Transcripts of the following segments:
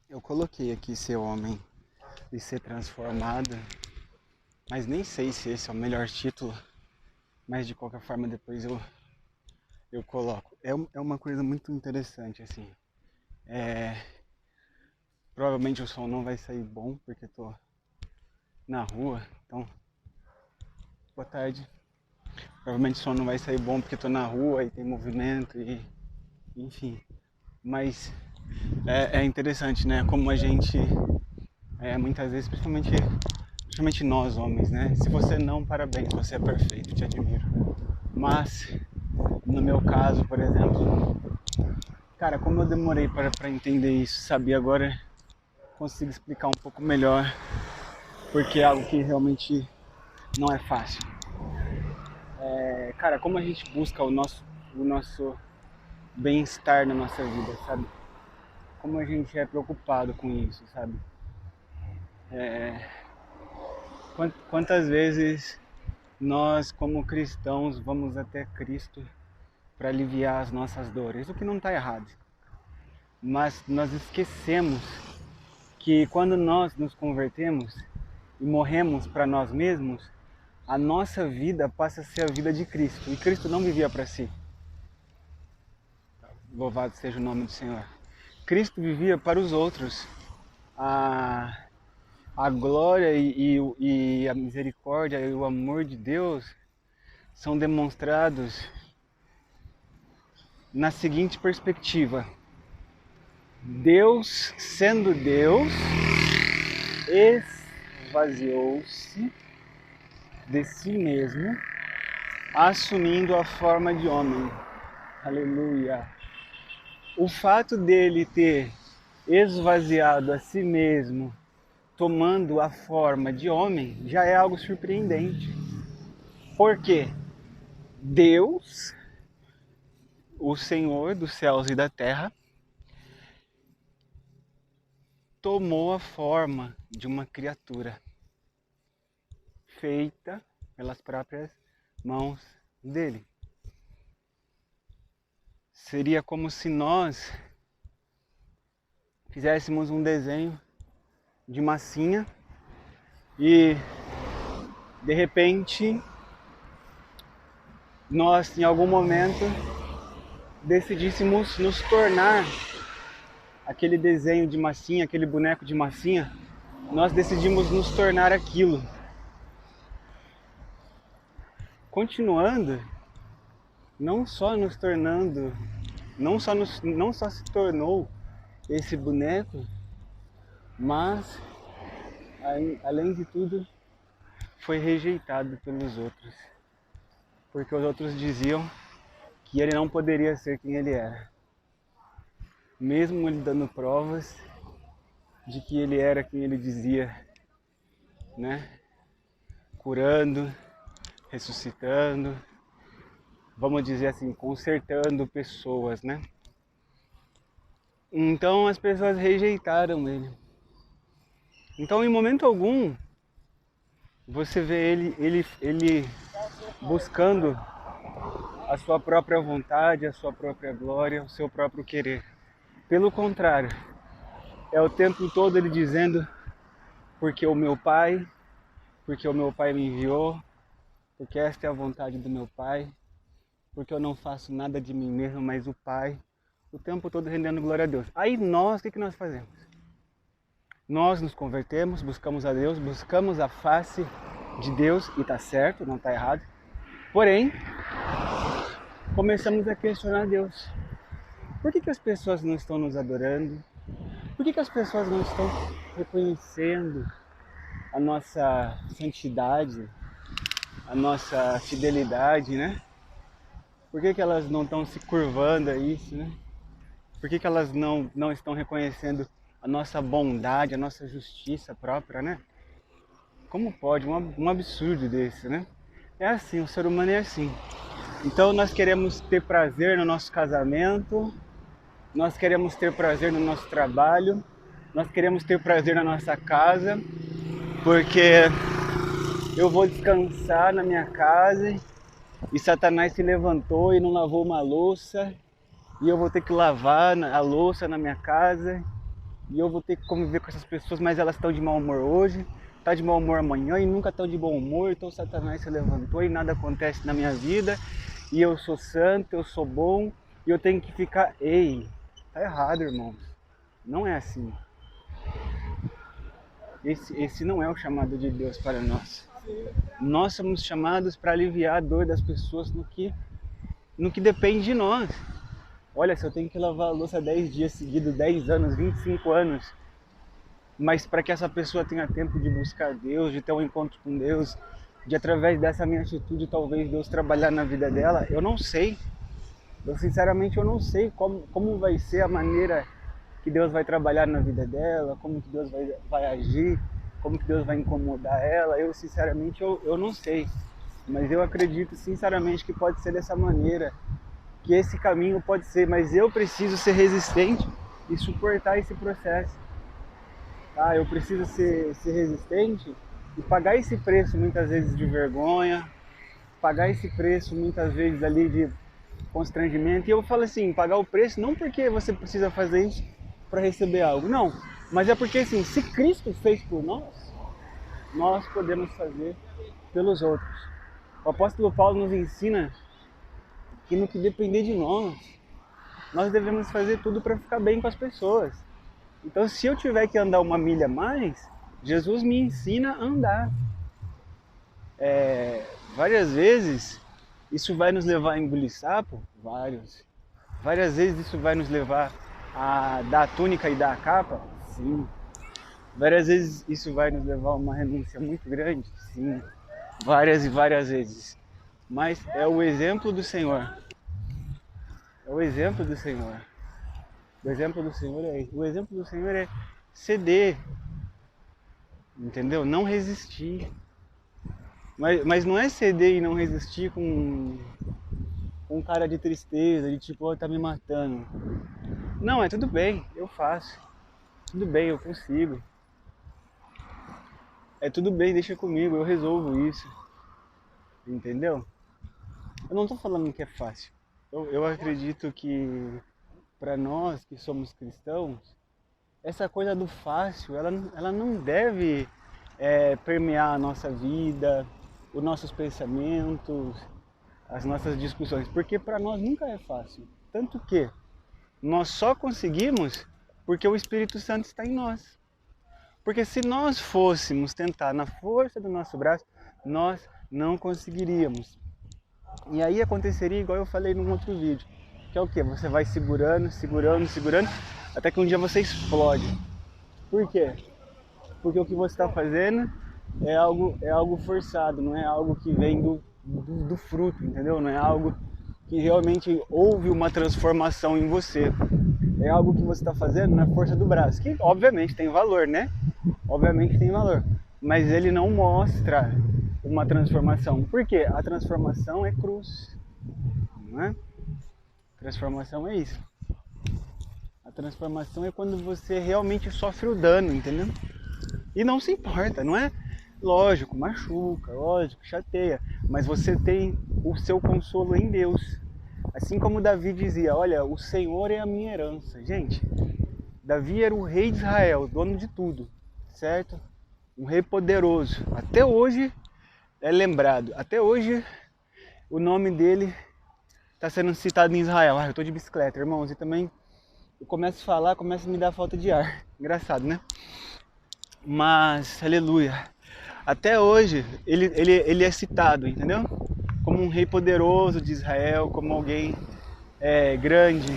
Eu coloquei aqui ser homem e ser transformado, mas nem sei se esse é o melhor título, mas de qualquer forma depois eu coloco. É uma coisa muito interessante, assim. É, provavelmente o som não vai sair bom, porque tô na rua, então, boa tarde. Provavelmente o som não vai sair bom porque tô na rua e tem movimento e enfim. Mas é interessante, né? Como a gente, muitas vezes, principalmente nós homens, né? Se você não, parabéns, você é perfeito, te admiro. Mas, no meu caso, por exemplo, cara, como eu demorei para entender isso, sabia? Agora consigo explicar um pouco melhor, porque é algo que realmente não é fácil. Cara, como a gente busca o nosso bem-estar na nossa vida, sabe? Como a gente é preocupado com isso, sabe? Quantas vezes nós, como cristãos, vamos até Cristo para aliviar as nossas dores, o que não está errado. Mas nós esquecemos que quando nós nos convertemos e morremos para nós mesmos, a nossa vida passa a ser a vida de Cristo. E Cristo não vivia para si. Louvado seja o nome do Senhor. Cristo vivia para os outros. A, a glória e a misericórdia e o amor de Deus são demonstrados na seguinte perspectiva: Deus, sendo Deus, esvaziou-se de si mesmo, assumindo a forma de homem. Aleluia! O fato dele ter esvaziado a si mesmo, tomando a forma de homem, já é algo surpreendente. Por quê? Deus, o Senhor dos céus e da terra, tomou a forma de uma criatura feita pelas próprias mãos dele. Seria como se nós fizéssemos um desenho de massinha e de repente nós em algum momento decidíssemos nos tornar aquele desenho de massinha, aquele boneco de massinha, nós decidimos nos tornar aquilo. Continuando, não só nos tornando, não só se tornou esse boneco, mas além de tudo foi rejeitado pelos outros, porque os outros diziam que ele não poderia ser quem ele era, mesmo ele dando provas de que ele era quem ele dizia, né? Curando, ressuscitando, vamos dizer assim, consertando pessoas, né? Então as pessoas rejeitaram ele. Então em momento algum você vê ele buscando a sua própria vontade, a sua própria glória, o seu próprio querer. Pelo contrário, é o tempo todo ele dizendo: porque o meu Pai me enviou, porque esta é a vontade do meu Pai, porque eu não faço nada de mim mesmo, mas o Pai, o tempo todo rendendo glória a Deus. Aí nós, o que nós fazemos? Nós nos convertemos, buscamos a Deus, buscamos a face de Deus, e está certo, não está errado. Porém, começamos a questionar Deus. Por que as pessoas não estão nos adorando? Por que as pessoas não estão reconhecendo a nossa santidade, a nossa fidelidade, né? Por que elas não estão se curvando a isso, né? Por que elas não estão reconhecendo a nossa bondade, a nossa justiça própria, né? Como pode um absurdo desse, né? É assim, o ser humano é assim. Então nós queremos ter prazer no nosso casamento, nós queremos ter prazer no nosso trabalho, nós queremos ter prazer na nossa casa, porque eu vou descansar na minha casa e Satanás se levantou e não lavou uma louça e eu vou ter que lavar a louça na minha casa e eu vou ter que conviver com essas pessoas, mas elas estão de mau humor hoje, tá de mau humor amanhã e nunca estão de bom humor, então Satanás se levantou e nada acontece na minha vida, e eu sou santo, eu sou bom, e eu tenho que ficar... Ei, tá errado, irmãos. Não é assim. Esse não é o chamado de Deus para nós. Nós somos chamados para aliviar a dor das pessoas no que depende de nós. Olha, se eu tenho que lavar a louça 10 dias seguidos, 10 anos, 25 anos, mas para que essa pessoa tenha tempo de buscar Deus, de ter um encontro com Deus, de através dessa minha atitude talvez Deus trabalhar na vida dela, eu não sei. Eu sinceramente eu não sei como vai ser a maneira que Deus vai trabalhar na vida dela, como que Deus vai agir, como que Deus vai incomodar ela. Eu sinceramente eu não sei, mas eu acredito sinceramente que pode ser dessa maneira, que esse caminho pode ser, mas eu preciso ser resistente e suportar esse processo. Tá? Eu preciso ser resistente e pagar esse preço muitas vezes de vergonha, pagar esse preço muitas vezes ali de constrangimento. E eu falo assim, pagar o preço não porque você precisa fazer isso para receber algo, não, mas é porque assim, se Cristo fez por nós podemos fazer pelos outros. O apóstolo Paulo nos ensina que no que depender de nós devemos fazer tudo para ficar bem com as pessoas. Então, se eu tiver que andar uma milha a mais, Jesus me ensina a andar. Várias vezes isso vai nos levar a engolir sapo, várias vezes isso vai nos levar a dar a túnica e dar a capa, sim. Várias vezes isso vai nos levar a uma renúncia muito grande, sim. Várias e várias vezes. Mas é o exemplo do Senhor. É o exemplo do Senhor. O exemplo do Senhor é isso. O exemplo do Senhor é ceder. Entendeu? Não resistir. Mas não é ceder e não resistir com cara de tristeza, de tipo, oh, tá me matando. Não, é tudo bem, eu faço. Tudo bem, eu consigo. É tudo bem, deixa comigo, eu resolvo isso. Entendeu? Eu não tô falando que é fácil. Eu acredito que para nós que somos cristãos, essa coisa do fácil, ela não deve permear a nossa vida, os nossos pensamentos, as nossas discussões, porque para nós nunca é fácil. Tanto que nós só conseguimos porque o Espírito Santo está em nós. Porque se nós fôssemos tentar na força do nosso braço, nós não conseguiríamos. E aí aconteceria igual eu falei num outro vídeo, que é o quê? Você vai segurando, até que um dia você explode. Por quê? Porque o que você está fazendo é algo forçado, não é algo que vem do fruto, entendeu? Não é algo que realmente houve uma transformação em você. É algo que você está fazendo na força do braço, que obviamente tem valor, né? Obviamente tem valor, mas ele não mostra uma transformação. Por quê? A transformação é cruz, não é? A transformação é isso. A transformação é quando você realmente sofre o dano, entendeu? E não se importa, não é? Lógico, machuca, lógico, chateia, mas você tem o seu consolo em Deus. Assim como Davi dizia, olha, o Senhor é a minha herança. Gente, Davi era o rei de Israel, dono de tudo, certo? Um rei poderoso. Até hoje é lembrado, até hoje o nome dele está sendo citado em Israel. Eu estou de bicicleta, irmãos, e também eu começo a falar, começa a me dar falta de ar. Engraçado, né? Mas, aleluia, até hoje ele é citado, entendeu? Como um rei poderoso de Israel, como alguém grande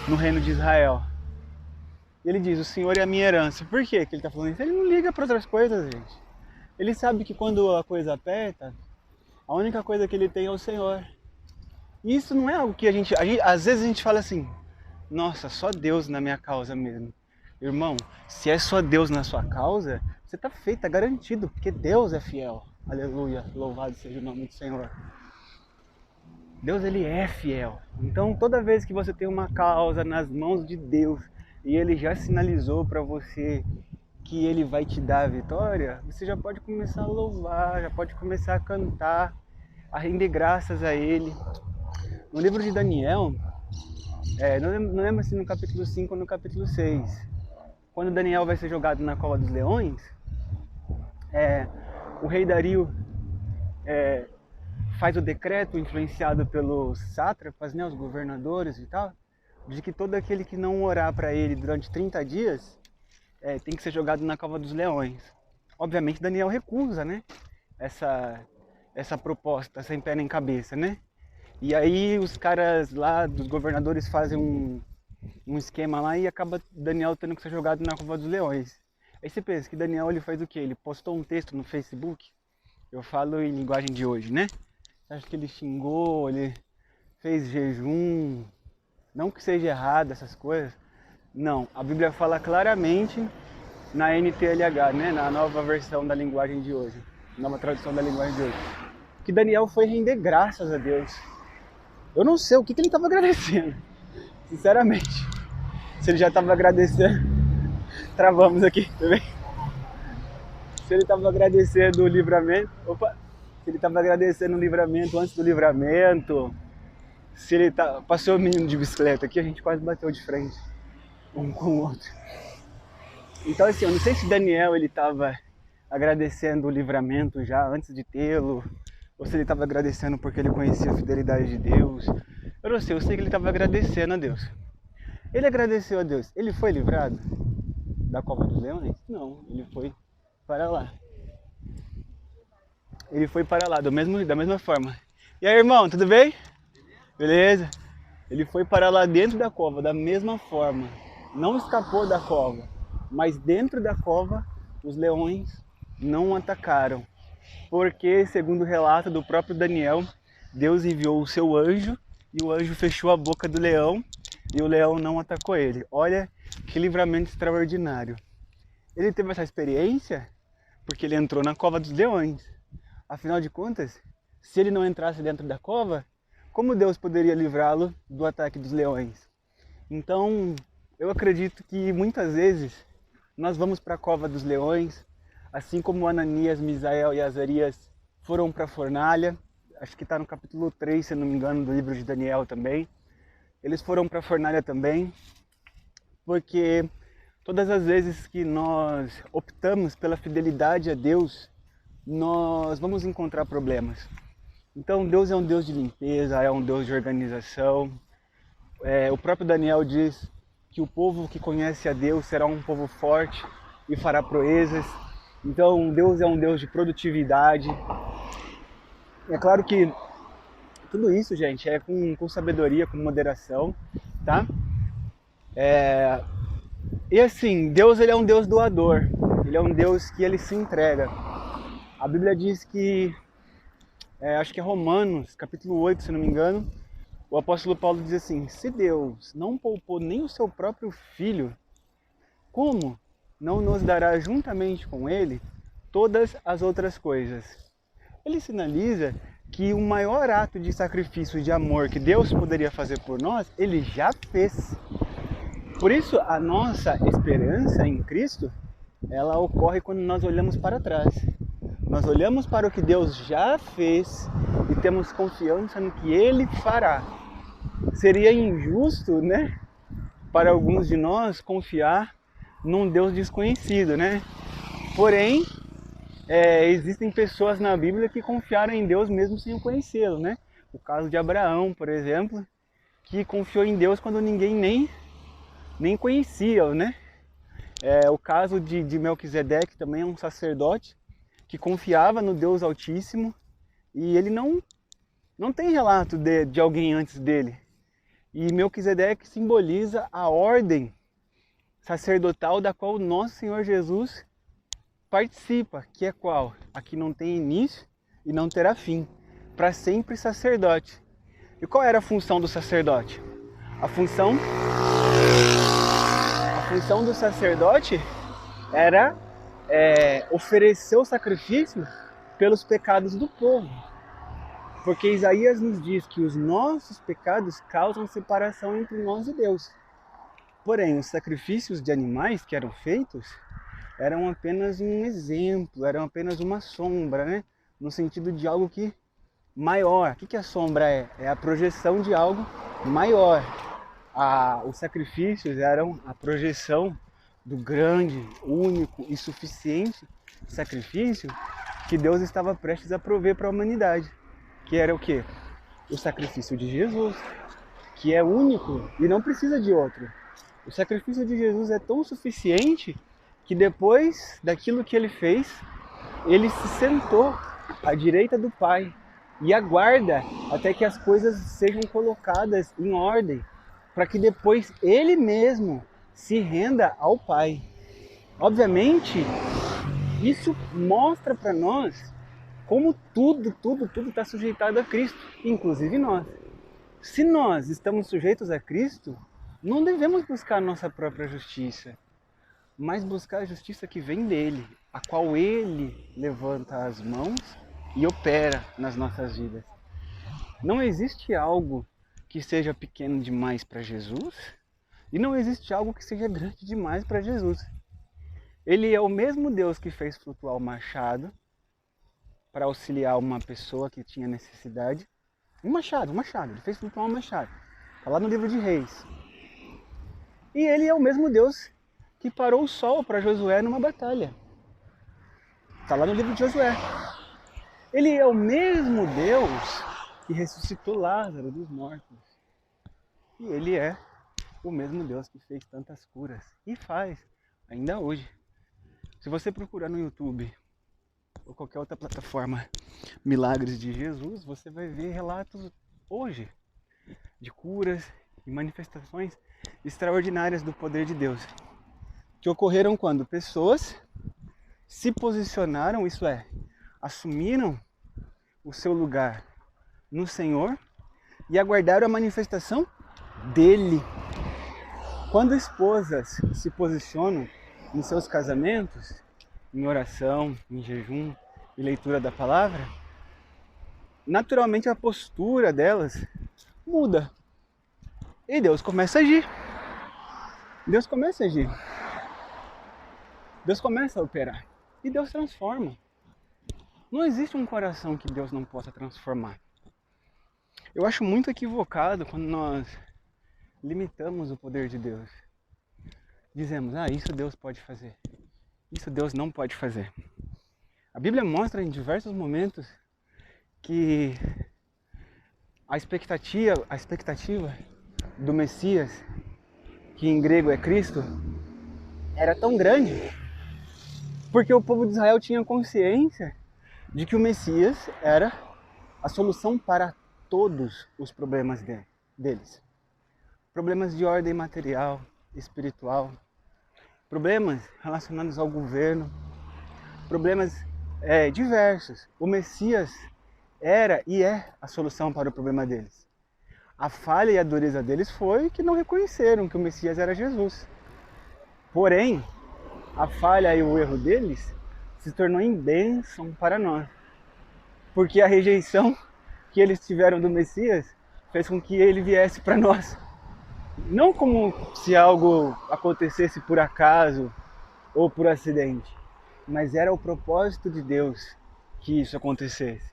no reino de Israel. E ele diz, o Senhor é a minha herança. Por que ele está falando isso? Ele não liga para outras coisas, gente. Ele sabe que quando a coisa aperta, a única coisa que ele tem é o Senhor. E isso não é algo que às vezes a gente fala assim, nossa, só Deus na minha causa mesmo. Irmão, se é só Deus na sua causa, você está feito, está garantido, porque Deus é fiel. Aleluia, louvado seja o nome do Senhor. Deus, ele é fiel. Então, toda vez que você tem uma causa nas mãos de Deus, e ele já sinalizou para você que ele vai te dar a vitória, você já pode começar a louvar, já pode começar a cantar, a render graças a ele. No livro de Daniel, não lembro se no capítulo 5 ou no capítulo 6, quando Daniel vai ser jogado na cova dos leões, o rei Dario faz o decreto influenciado pelos sátrapas, né, os governadores e tal, de que todo aquele que não orar para ele durante 30 dias tem que ser jogado na cova dos leões. Obviamente Daniel recusa, né, essa proposta sem pé nem cabeça, né? E aí os caras lá dos governadores fazem um esquema lá e acaba Daniel tendo que ser jogado na cova dos leões. Aí você pensa que Daniel ele faz o quê? Ele postou um texto no Facebook, eu falo em linguagem de hoje, né? Você acha que ele xingou, ele fez jejum? Não que seja errado essas coisas. Não, a Bíblia fala claramente na NTLH, né? Na nova versão da linguagem de hoje, nova tradução da linguagem de hoje, que Daniel foi render graças a Deus. Eu não sei o que ele estava agradecendo, sinceramente. Se ele já estava agradecendo, travamos aqui, tá vendo? Se ele estava agradecendo o livramento, se ele estava agradecendo o livramento antes do livramento, se ele passou o menino de bicicleta aqui, a gente quase bateu de frente um com o outro. Então assim, eu não sei se Daniel ele estava agradecendo o livramento já antes de tê-lo, ou se ele estava agradecendo porque ele conhecia a fidelidade de Deus. Eu não sei, eu sei que ele estava agradecendo a Deus. Ele agradeceu a Deus. Ele foi livrado da cova dos leões? Não, ele foi para lá. Ele foi para lá, da mesma forma. E aí, irmão, tudo bem? Beleza? Ele foi para lá dentro da cova, da mesma forma. Não escapou da cova, mas dentro da cova, os leões não atacaram. Porque, segundo o relato do próprio Daniel, Deus enviou o seu anjo e o anjo fechou a boca do leão e o leão não atacou ele. Olha que livramento extraordinário. Ele teve essa experiência porque ele entrou na cova dos leões. Afinal de contas, se ele não entrasse dentro da cova, como Deus poderia livrá-lo do ataque dos leões? Então, eu acredito que muitas vezes nós vamos para a cova dos leões, assim como Ananias, Misael e Azarias foram para a fornalha. Acho que está no capítulo 3, se não me engano, do livro de Daniel também. Eles foram para a fornalha também, porque todas as vezes que nós optamos pela fidelidade a Deus, nós vamos encontrar problemas. Então Deus é um Deus de limpeza, é um Deus de organização. O próprio Daniel diz que o povo que conhece a Deus será um povo forte e fará proezas. Então Deus é um Deus de produtividade. É claro que tudo isso, gente, é com sabedoria, com moderação, tá? E assim, Deus ele é um Deus doador, ele é um Deus que ele se entrega. A Bíblia diz que, acho que é Romanos, capítulo 8, se não me engano, o apóstolo Paulo diz assim: se Deus não poupou nem o seu próprio filho, como não nos dará juntamente com ele todas as outras coisas? Ele sinaliza que o maior ato de sacrifício de amor que Deus poderia fazer por nós, ele já fez. Por isso, a nossa esperança em Cristo, ela ocorre quando nós olhamos para trás. Nós olhamos para o que Deus já fez e temos confiança no que Ele fará. Seria injusto, né, para alguns de nós confiar num Deus desconhecido, né? Porém, existem pessoas na Bíblia que confiaram em Deus mesmo sem o conhecê-lo, né? O caso de Abraão, por exemplo, que confiou em Deus quando ninguém nem conhecia, né? O caso de Melquisedeque também é um sacerdote que confiava no Deus Altíssimo e ele não tem relato de alguém antes dele. E Melquisedeque simboliza a ordem sacerdotal da qual o nosso Senhor Jesus participa, que é qual? A que não tem início e não terá fim, para sempre sacerdote. E qual era a função do sacerdote? A função do sacerdote era oferecer o sacrifício pelos pecados do povo. Porque Isaías nos diz que os nossos pecados causam separação entre nós e Deus. Porém, os sacrifícios de animais que eram feitos eram apenas um exemplo, eram apenas uma sombra, né? No sentido de algo que maior. O que a sombra é? É a projeção de algo maior. Os sacrifícios eram a projeção do grande, único e suficiente sacrifício que Deus estava prestes a prover para a humanidade, que era o quê? O sacrifício de Jesus, que é único e não precisa de outro. O sacrifício de Jesus é tão suficiente que depois daquilo que ele fez, ele se sentou à direita do Pai e aguarda até que as coisas sejam colocadas em ordem, para que depois ele mesmo se renda ao Pai. Obviamente, isso mostra para nós como tudo está sujeitado a Cristo, inclusive nós. Se nós estamos sujeitos a Cristo, não devemos buscar a nossa própria justiça, mas buscar a justiça que vem dele, a qual ele levanta as mãos e opera nas nossas vidas. Não existe algo que seja pequeno demais para Jesus e não existe algo que seja grande demais para Jesus. Ele é o mesmo Deus que fez flutuar o machado para auxiliar uma pessoa que tinha necessidade. Um machado, ele fez flutuar um machado. Está lá no livro de Reis. E ele é o mesmo Deus que parou o sol para Josué numa batalha. Está lá no livro de Josué. Ele é o mesmo Deus que ressuscitou Lázaro dos mortos. E ele é o mesmo Deus que fez tantas curas. E faz, ainda hoje. Se você procurar no YouTube ou qualquer outra plataforma Milagres de Jesus, você vai ver relatos hoje de curas e manifestações extraordinárias do poder de Deus, que ocorreram quando pessoas se posicionaram, isso é, assumiram o seu lugar no Senhor e aguardaram a manifestação dele. Quando esposas se posicionam em seus casamentos, em oração, em jejum e leitura da palavra, naturalmente a postura delas muda. E Deus começa a agir. Deus começa a agir. Deus começa a operar. E Deus transforma. Não existe um coração que Deus não possa transformar. Eu acho muito equivocado quando nós limitamos o poder de Deus. Dizemos, isso Deus pode fazer. Isso Deus não pode fazer. A Bíblia mostra em diversos momentos que a expectativa do Messias, que em grego é Cristo, era tão grande, porque o povo de Israel tinha consciência de que o Messias era a solução para todos os problemas deles. Problemas de ordem material, espiritual, problemas relacionados ao governo, problemas diversos. O Messias era e é a solução para o problema deles. A falha e a dureza deles foi que não reconheceram que o Messias era Jesus. Porém, a falha e o erro deles se tornou em bênção para nós. Porque a rejeição que eles tiveram do Messias fez com que ele viesse para nós. Não como se algo acontecesse por acaso ou por acidente, mas era o propósito de Deus que isso acontecesse.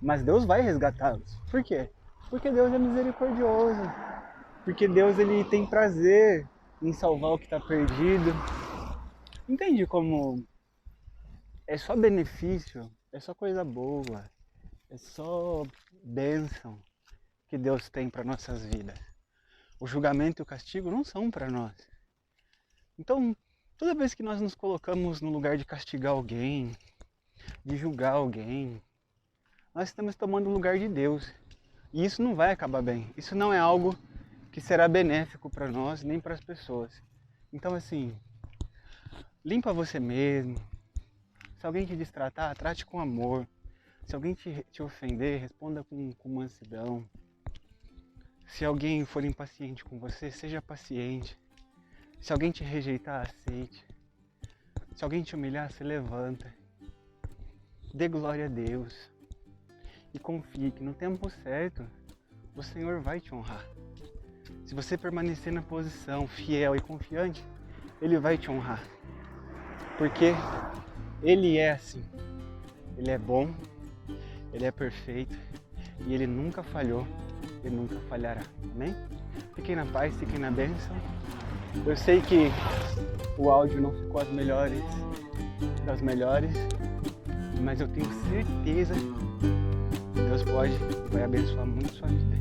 Mas Deus vai resgatá-los. Por quê? Porque Deus é misericordioso. Porque Deus ele tem prazer em salvar o que está perdido. Entende como é só benefício, é só coisa boa, é só bênção que Deus tem para nossas vidas. O julgamento e o castigo não são para nós. Então, toda vez que nós nos colocamos no lugar de castigar alguém, de julgar alguém, nós estamos tomando o lugar de Deus. E isso não vai acabar bem. Isso não é algo que será benéfico para nós, nem para as pessoas. Então, assim, limpa você mesmo. Se alguém te destratar, trate com amor. Se alguém te ofender, responda com mansidão. Se alguém for impaciente com você, seja paciente. Se alguém te rejeitar, aceite. Se alguém te humilhar, se levanta. Dê glória a Deus. E confie que no tempo certo, o Senhor vai te honrar. Se você permanecer na posição fiel e confiante, Ele vai te honrar. Porque Ele é assim. Ele é bom, Ele é perfeito e Ele nunca falhou e nunca falhará. Amém? Fiquem na paz, fiquem na bênção Eu sei que o áudio não ficou das melhores, mas eu tenho certeza que Deus vai abençoar muito sua vida.